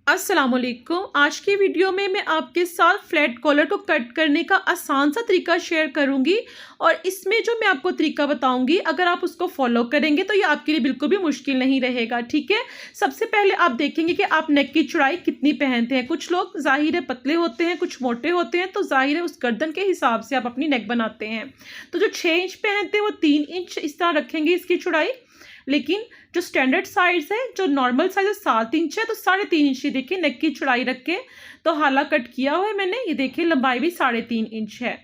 अस्सलाम वालेकुम। आज की वीडियो में मैं आपके साथ फ्लैट कॉलर को कट करने का आसान सा तरीका शेयर करूंगी और इसमें जो मैं आपको तरीका बताऊंगी अगर आप उसको फॉलो करेंगे तो ये आपके लिए बिल्कुल भी मुश्किल नहीं रहेगा। ठीक है, सबसे पहले आप देखेंगे कि आप नेक की चौड़ाई कितनी पहनते हैं। कुछ लोग जाहिर है पतले होते हैं, कुछ मोटे होते हैं, तो जाहिर है उस गर्दन के हिसाब से आप अपनी नेक बनाते हैं। तो जो 6 इंच पहनते हैं वो 3 इंच इस तरह रखेंगे इसकी चौड़ाई, लेकिन जो स्टैंडर्ड साइज है, जो नॉर्मल साइज है 7 इंच है, तो 3.5 इंच ही देखिए नेक की चौड़ाई रख के तो हाला कट किया हुआ है मैंने। ये देखिए लंबाई भी 3.5 इंच है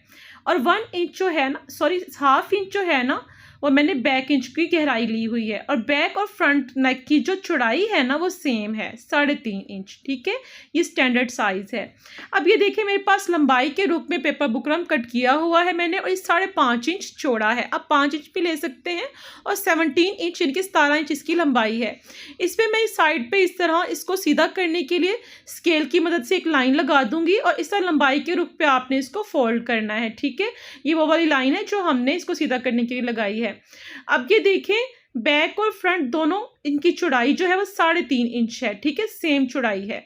और 1 इंच जो है ना, सॉरी 1/2 इंच जो है ना, वो मैंने बैक इंच की गहराई ली हुई है और बैक और फ्रंट नेक की जो चौड़ाई है ना वो सेम है 3.5 इंच। ठीक है, ये स्टैंडर्ड साइज है। अब ये देखिए मेरे पास लंबाई के रूप में पेपर बुकरम कट किया हुआ है मैंने और ये 5.5 इंच चौड़ा है। अब 5 इंच भी ले सकते हैं और 17 इंच इनकी 17 इंच इसकी लंबाई है। इस पर मैं इस साइड पे इस तरह इसको सीधा करने के लिए स्केल की मदद से एक लाइन लगा दूंगी और इस तरह लंबाई के रूप पे आपने इसको फोल्ड करना है। ठीक है, ये वो वाली लाइन है जो हमने इसको सीधा करने के लिए लगाई है। अब ये देखें बैक और फ्रंट दोनों इनकी चौड़ाई जो है वो 3.5 इंच है। ठीक है, सेम चौड़ाई है।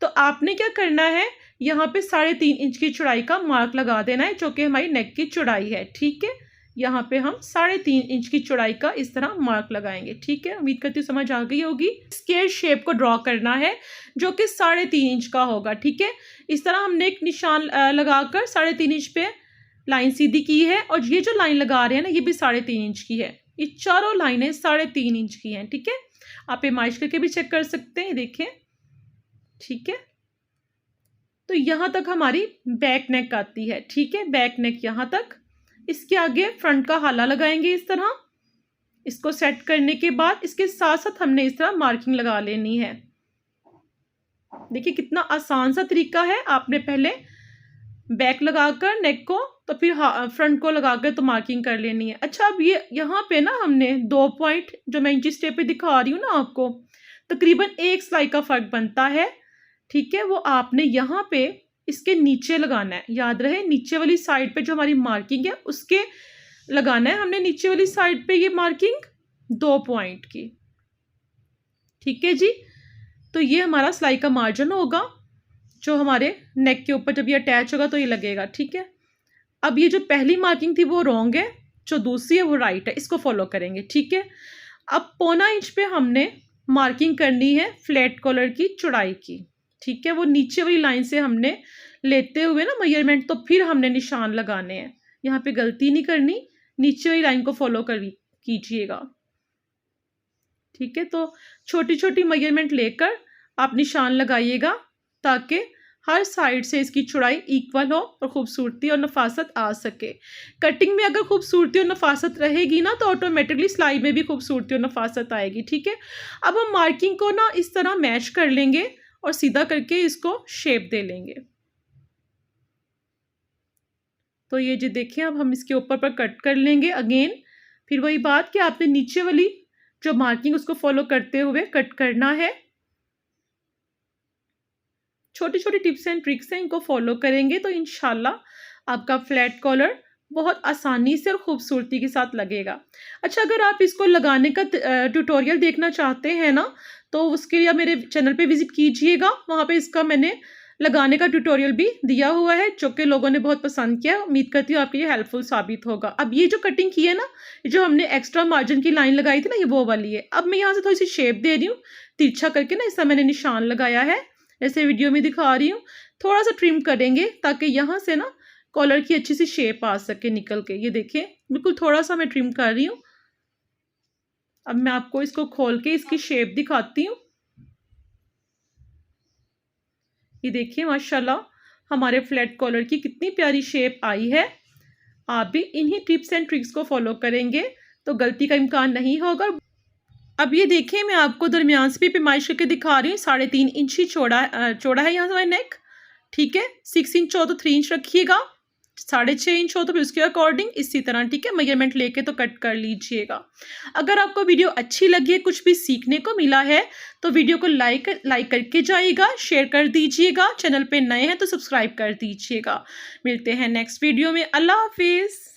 तो आपने क्या करना है, यहाँ पे 3.5 इंच की चौड़ाई का मार्क लगा देना है जो कि हमारी नेक की चौड़ाई है। ठीक है, यहाँ पे हम 3.5 इंच की चौड़ाई का इस तरह मार्क लगाएंगे। ठीक है, उम्मीद करती हूँ समझ आ गई होगी। स्क्वायर शेप को ड्रॉ करना है जो कि 3.5 इंच का होगा। ठीक है, इस तरह हमने एक निशान लगाकर 3.5 इंच पे लाइन सीधी की है और ये जो लाइन लगा रहे हैं ना ये भी 3.5 इंच की है। ये चारों लाइनें 3.5 इंच की हैं। ठीक है, आप इमेज करके भी चेक कर सकते हैं, देखें। ठीक है, तो यहाँ तक हमारी बैक नेक आती है। ठीक है, बैक नेक यहाँ तक। इसके आगे फ्रंट का हाला लगाएंगे इस तरह। इसको सेट करने के बाद इसके साथ साथ हमने इस तरह मार्किंग लगा लेनी है। देखिए कितना आसान सा तरीका है। आपने पहले बैक लगाकर नेक को, तो फिर फ्रंट को लगाकर तो मार्किंग कर लेनी है। अच्छा, अब ये यहाँ पे ना हमने 2 पॉइंट जो मैं इंची टेप पे दिखा रही हूँ ना आपको, तकरीबन 1 सिलाई का फर्क बनता है। ठीक है, वो आपने यहाँ पे इसके नीचे लगाना है। याद रहे नीचे वाली साइड पे जो हमारी मार्किंग है उसके लगाना है हमने नीचे वाली साइड पे ये मार्किंग 2 पॉइंट की। ठीक है जी, तो ये हमारा सिलाई का मार्जिन होगा जो हमारे नेक के ऊपर जब ये अटैच होगा तो ये लगेगा। ठीक है, अब ये जो पहली मार्किंग थी वो रॉन्ग है, जो दूसरी है वो राइट है, इसको फॉलो करेंगे। ठीक है, अब 1.25 इंच पे हमने मार्किंग करनी है फ्लैट कॉलर की चौड़ाई की। ठीक है, वो नीचे वाली लाइन से हमने लेते हुए ना मेजरमेंट, तो फिर हमने निशान लगाने हैं। यहाँ पे गलती नहीं करनी, नीचे वाली लाइन को फॉलो कीजिएगा। ठीक है, तो छोटी छोटी मेजरमेंट लेकर आप निशान लगाइएगा ताकि हर साइड से इसकी चौड़ाई इक्वल हो और खूबसूरती और नफासत आ सके। कटिंग में अगर खूबसूरती और नफासत रहेगी ना तो ऑटोमेटिकली सिलाई में भी खूबसूरती और नफासत आएगी। ठीक है, अब हम मार्किंग को ना इस तरह मैच कर लेंगे और सीधा करके इसको शेप दे लेंगे। तो ये जो देखिए अब हम इसके ऊपर पर कट कर लेंगे। अगेन फिर वही बात कि आपने नीचे वाली जो मार्किंग उसको फॉलो करते हुए कट करना है। छोटी छोटी टिप्स एंड ट्रिक्स हैं, इनको फॉलो करेंगे तो इंशाल्लाह आपका फ्लैट कॉलर बहुत आसानी से और खूबसूरती के साथ लगेगा। अच्छा, अगर आप इसको लगाने का ट्यूटोरियल देखना चाहते हैं ना तो उसके लिए आप मेरे चैनल पे विजिट कीजिएगा। वहाँ पे इसका मैंने लगाने का ट्यूटोरियल भी दिया हुआ है जो कि लोगों ने बहुत पसंद किया। उम्मीद करती हूँ आपके लिए हेल्पफुल साबित होगा। अब ये जो कटिंग की है ना, जो हमने एक्स्ट्रा मार्जिन की लाइन लगाई थी ना, ये वो वाली है। अब मैं यहाँ से थोड़ी सी शेप दे रही हूँ तिरछा करके ना, इसका मैंने निशान लगाया है, ऐसे वीडियो में दिखा रही हूँ। थोड़ा सा ट्रिम करेंगे ताकि यहाँ से ना कॉलर की अच्छी सी शेप आ सके निकल के। ये देखिए बिल्कुल थोड़ा सा मैं ट्रिम कर रही हूँ। अब मैं आपको इसको खोल के इसकी शेप दिखाती हूँ। ये देखिए माशाल्लाह हमारे फ्लैट कॉलर की कितनी प्यारी शेप आई है। आप भी इन्हीं टिप्स एंड ट्रिक्स को फॉलो करेंगे तो गलती का इम्कान नहीं होगा। अब ये देखिए मैं आपको दरमियान से भी पैमाइश करके दिखा रही हूँ। 3.5 इंच ही चौड़ा है यहाँ से नेक। ठीक है, 6 इंच हो तो 3 इंच रखिएगा, 6.5 इंच हो तो फिर उसके अकॉर्डिंग इसी तरह। ठीक है, मेजरमेंट लेके तो कट कर लीजिएगा। अगर आपको वीडियो अच्छी लगी है, कुछ भी सीखने को मिला है तो वीडियो को लाइक करके जाइएगा, शेयर कर दीजिएगा। चैनल पे नए हैं तो सब्सक्राइब कर दीजिएगा। मिलते हैं नेक्स्ट वीडियो में। अल्लाह हाफिज़।